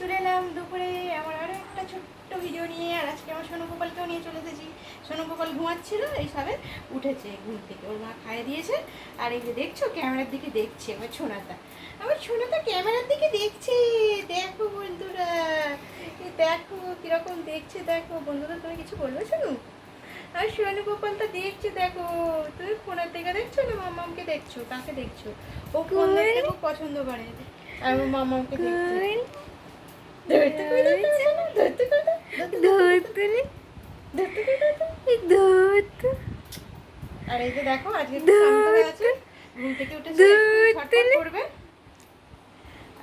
চলে এলাম দুপুরে আমার আরও একটা ছোট্ট ভিডিও নিয়ে। আর আজকে আমার সোনু গোপালকেও নিয়ে চলে এসেছি। সোনু গোপাল ঘুমাচ্ছিল, এই সবে উঠেছে ঘুম থেকে, ওর মা খাইয়ে দিয়েছে। আর এই যে দেখছো ক্যামেরার দিকে দেখছে আমার ছোনাটা ক্যামেরার দিকে দেখছে। দেখো বন্ধুরা, দেখো কিরকম দেখছে, দেখো বন্ধুরা। তুমি কিছু বলবে শোনো? আর সোনু গোপালটা দেখছে, দেখো। তুমি ফোনের দিকে দেখছো না মামামকে দেখছো? কাকে দেখছো? ও ফোন দেখতে খুব পছন্দ করে। আর ও মামামকে দেখছে। আর এই যে দেখো আজকে শান্ত হয়ে আছে, ঘুম থেকে উঠেছে, ছটফট করবে।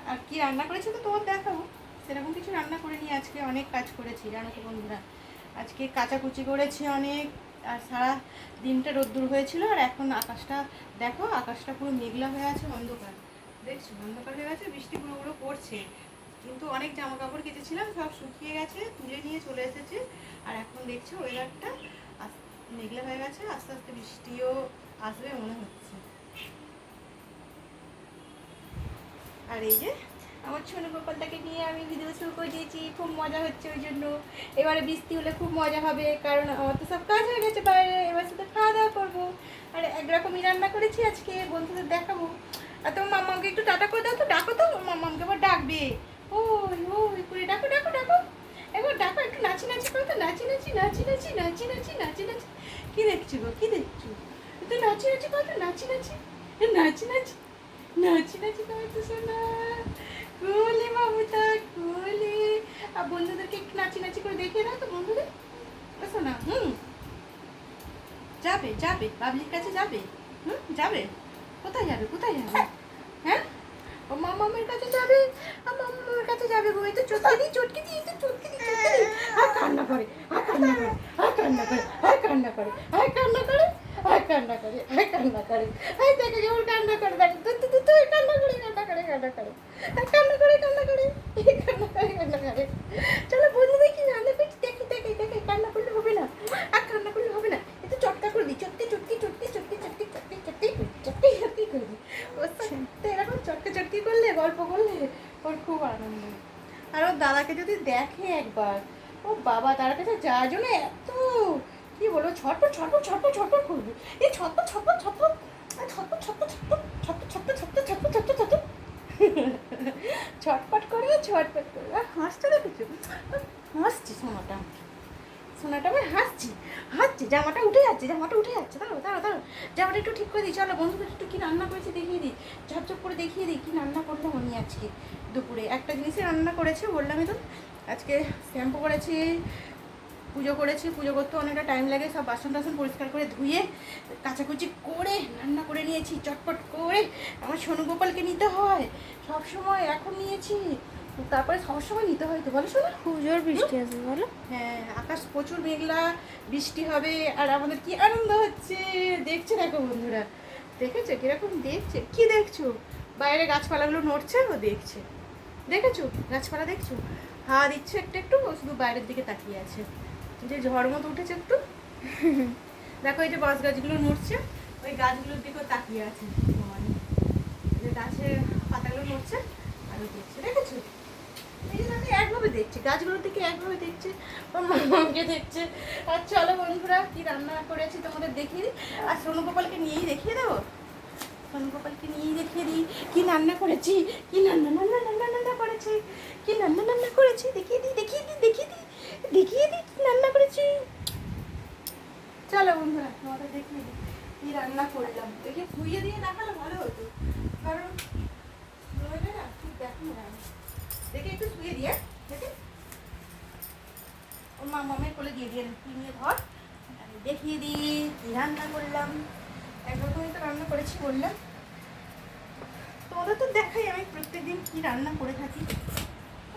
আর কি রান্না করেছে তো তোমার দেখাবো। সেরকম কিছু রান্না করে নিয়ে আজকে অনেক কাজ করেছি জানো তো বন্ধুরা। আজকে কাচাকুচি করেছি অনেক। আর সারা দিনটা রোদ্দুর হয়েছিল। আর এখন আকাশটা দেখো, আকাশটা পুরো মেঘলা হয়ে আছে, অন্ধকার। দেখছো অন্ধকার হয়ে গেছে, বৃষ্টি পুরো পুরো পড়ছে। কিন্তু অনেক জামা কাপড় কেচেছিলাম, সব শুকিয়ে গেছে, তুলে নিয়ে চলে এসেছে। আর এখন দেখছো ওয়েদারটা মেঘলা হয়ে গেছে, আস্তে আস্তে বৃষ্টিও আসবে মনে হচ্ছে। আর এই যে আমার ছোট গোপালটাকে নিয়ে আমি ভিডিও শুরু করে দিয়েছি, খুব মজা হচ্ছে ওই জন্য। এবারে বৃষ্টি হলে খুব মজা হবে, কারণ আমার তো সব কাজ হয়ে গেছে বাইরে, এবার শুধু খাওয়া দাওয়া করবো। আর একরকমই রান্না করেছি আজকে, বন্ধুদের দেখাবো। আর তোমার মাম্মাকে একটু টাটা করে দাও তো, ডাকো তো, মাম্মাকে আবার ডাকবে। ওই ওই করে ডাকো ডাকো ডাকো, এবার ডাকো, একটু নাচি নাচি করো তো, নাচি নাচি নাচি নাচি নাচি নাচি নাচি নাচি। কি দেখছো গো, কি দেখছো? তো নাচি নাচি করো তো, নাচি নাচি নাচি নাচি নাচি নাচি করো তো শোনা। কোলে বাবুটা কোলে। আর বন্ধুদেরকে একটু নাচি নাচি করে দেখিয়ে দাও তো বন্ধুদের। শোনা যাবে যাবে বাবলির কাছে যাবে। যাবে? কোথায় যাবে, কোথায় যাবে? হ্যাঁ, ও মামামের কাছে যাবে। আর মামামের কাছে যাবে গো। এই তো চটকে দিই চটকে দিই, এই তো চটকে দিই চটকে দিই। আর কান্না করে, আর কান্না করে, আর কান্না করে, আর কান্না করে, আর কান্না করে, আর কান্না করে, আর কান্না করে। এই দেখো যেমন কান্না করে, দেখো তুই কান্না করে, কান্না করে, কান্না করে, আর কান্না করে, কান্না করে, কান্না করে, কান্না করে। চলো বন্ধু দেখি রান্না করছি, দেখি দেখি দেখি। কান্না করলে হবে না, আর কান্না করলে হবে না। একটু চটকা করে দিই, চটকি চটকি চটকি চটকি চটকি চটকি চটকি চটকি চটকি করে দিই। তো এরকম চটকে চটকি করলে, গল্প করলে ওর খুব আনন্দ। আর ওর দাদাকে যদি দেখে একবার, ও বাবা, তার কাছে যাওয়ার জন্য এত কি বলবো, ছটপট ছটপট ছটপট ছটপট করবে। এই ছটপট ছটপট ছটপট ছটপট ছটপট ছটপট ছটপট ছটপট ছটপট ছটপট ছটপট ছটপট করবে, ছটপট করবে। আর হাসতে দেখেছো, হাসছি সোনাটা, সোনাটা আমি হাসছি হাসছি। জামাটা উঠে যাচ্ছে, জামাটা উঠে যাচ্ছে। দাঁড়ো দাঁড়ো দাঁড়ো, জামাটা একটু ঠিক করে দিই। চলো বন্ধুদের একটু কী রান্না করেছি দেখিয়ে দিই, ঝপঝপ করে দেখিয়ে দিই কী রান্না করলাম আমি আজকে দুপুরে। একটা জিনিসই রান্না করেছি, বললামই তো। আজকে শ্যাম্পু করেছি, পুজো করেছি। পুজো করতে অনেকটা টাইম লাগে, সব বাসন টাসন পরিষ্কার করে ধুয়ে কাচাকুচি করে রান্না করে নিয়েছি চটপট করে। আমার সোনু গোপালকে নিতে হয় সব সময়, এখন নিয়েছি, তারপরে সবসময় নিতে হয় তো, বলো শোনো। খুব জোর বৃষ্টি আসবে বলো। হ্যাঁ, আকাশ প্রচুর মেঘলা, বৃষ্টি হবে। আর আমাদের কি আনন্দ হচ্ছে দেখছে, দেখো বন্ধুরা, দেখেছো কিরকম দেখছে? কি দেখছো? বাইরে গাছপালাগুলো নড়ছে, ও দেখছে। দেখেছো গাছপালা দেখছো? হাওয়া দিচ্ছে একটু একটু, ও শুধু বাইরের দিকে তাকিয়ে আছে। যে ঝড় মতো উঠেছে একটু। দেখো এই যে বাঁশ গাছগুলো নড়ছে, ওই গাছগুলোর দিকেও তাকিয়ে আছে। মানে যে গাছের পাতাগুলো নড়ছে আর ও দেখছে, দেখেছো? একভাবে দেখছে, গাছগুলোর দিকে একভাবে দেখছে, ওর মামাকে দেখছে। আর চলো বন্ধুরা, কি রান্না করেছি তোমাদের দেখিয়ে দিই। আর সোনু গোপালকে নিয়েই দেখিয়ে দেবো, সোনু গোপালকে নিয়েই দেখিয়ে দিই কি রান্না করেছি, কি রান্না রান্না রান্না রান্না করেছি, কি রান্না রান্না করেছি দেখিয়ে দিই দেখিয়ে দিই দেখিয়ে দিই দেখিয়ে দিই কি রান্না করেছি। চলো বন্ধুরা তোমাদের দেখিয়ে দিই কি রান্না করলাম। দেখে ধুইয়ে দিয়ে দেখালে ভালো হতো, কারণ নইলে না ঠিক দেখো না। দেখে একটু শুয়ে দিয়ে দেখে, ওর মামের কোলে দিয়ে দিয়ে নিয়ে ধর, দেখিয়ে দিই কি রান্না করলাম। একরকমই তো রান্না করেছি বললাম, তোমাদের তো দেখাই আমি প্রত্যেকদিন কি রান্না করে থাকি,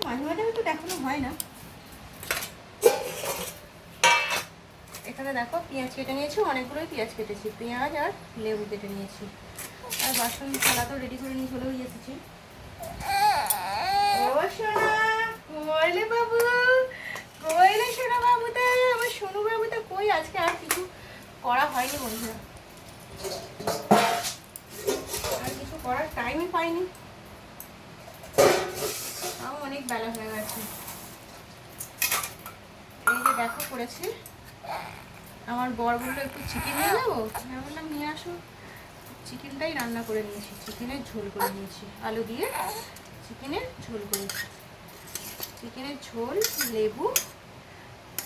মাঝে মাঝে হয়তো দেখানো হয় না। এখানে দেখো পেঁয়াজ কেটে নিয়েছি, অনেকগুলোই পেঁয়াজ কেটেছি, পেঁয়াজ আর লেবু কেটে নিয়েছি। আর বাসন থালা তো রেডি করে নিয়ে চলেও এসেছি। ও সোনা কইলে বাবু, কইলে সোনা বাবুটা, আমার সোনু বাবুটা কই। আজকে আর কিছু করা হয়নি বন্ধুরা, আর কিছু করার টাইমই পাইনি। তাও অনেক বেলা হয়ে গেছে। এই যে দেখো করেছি, আমার বর বললো একটু চিকেন নিয়ে যাবো, আমি বললাম নিয়ে আসো। চিকেনটাই রান্না করে নিয়েছি, চিকেনের ঝোল করে নিয়েছি, আলু দিয়ে চিকেনের ঝোল করেছি। চিকেনের ঝোল, লেবু,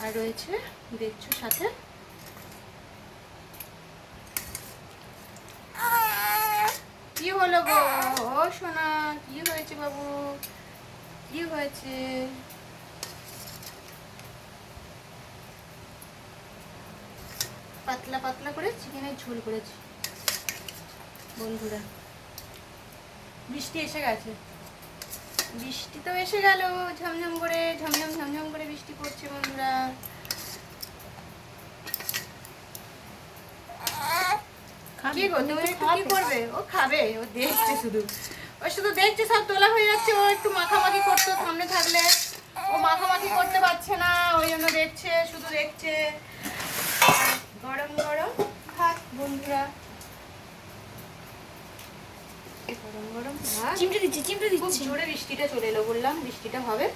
আর রয়েছে দেখছো সাথে কি হলো গো? ও সোনা, কি হয়েছে বাবু, কি হয়েছে? পাতলা পাতলা করে চিকেনের ঝোল করেছি বন্ধুরা। বৃষ্টি এসে গেছে, বৃষ্টি তো এসে গেল, ঝমঝম করে ঝমঝম ঝমঝম করে বৃষ্টি পড়ছে বন্ধুরা। কি গো, তুমি একটু কি করবে? ও খাবে, ও দেখছে শুধু, ও শুধু দেখছে, সব তোলা হয়ে যাচ্ছে। ও একটু মাখামাখি করতো সামনে থাকলে, ও মাখামাখি করতে পারছে না, ওই জন্য দেখছে, শুধু দেখছে। গরম গরম ভাত বন্ধুরা, গরম গরম ভাত। চিমটে দিচ্ছি, চিমটে খুব দিচ্ছি। জোরে বৃষ্টিটা চলে এলো, বললাম বৃষ্টিটা হবে,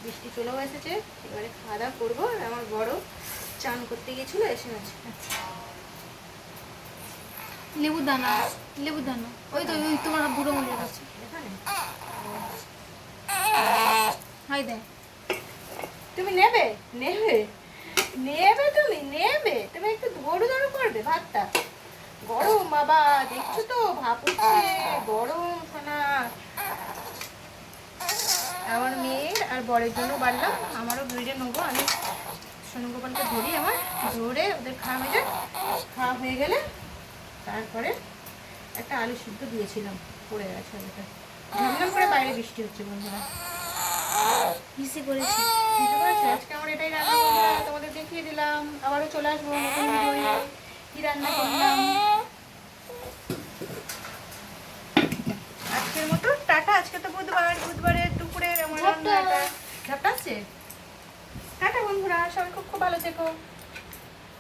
বৃষ্টি চলেও এসেছে। এবারে খাওয়া দাওয়া করবো। আর আমার বড় চান করতে গিয়েছিল, এসে গেছে। লেবু দানা, লেবু দানা, ওই তো ওই তোমার বুড়ো মনের কাছে। এখানে হাই দেয়। তুমি নেবে নেবে নেবে, তুমি নেবে, তুমি একটু ধরু ধরু করবে ভাতটা। গরম বাবা, দেখছো তো ভাপ উঠছে, গরম সোনা। আমার মেয়ের আর বরের জন্য বাড়লাম, আমারও বেড়ে নেবো। আমি সোনু গোপালকে ধরি, আমার ধরে ওদের খাওয়া হয়ে যায়। খাওয়া হয়ে গেলে তারপরে একটা আলু সিদ্ধ দিয়েছিলাম, পড়ে গেছে আলুটা। ঝমঝম করে বাইরে বৃষ্টি হচ্ছে বন্ধুরা। মিশে করেছি। বুঝতে পারছো? আজকে আমার এটাই রান্না বন্ধুরা, তোমাদের দেখিয়ে দিলাম। আবারও চলে আসবো নতুন ভিডিও নিয়ে, কি রান্না করলাম। আজকের মতো টাটা। আজকে তো বুধবার, বুধবারের দুপুরে আমার রান্না এটা। ঝাপটা আছে। টাটা বন্ধুরা, সবাই খুব খুব ভালো থেকো।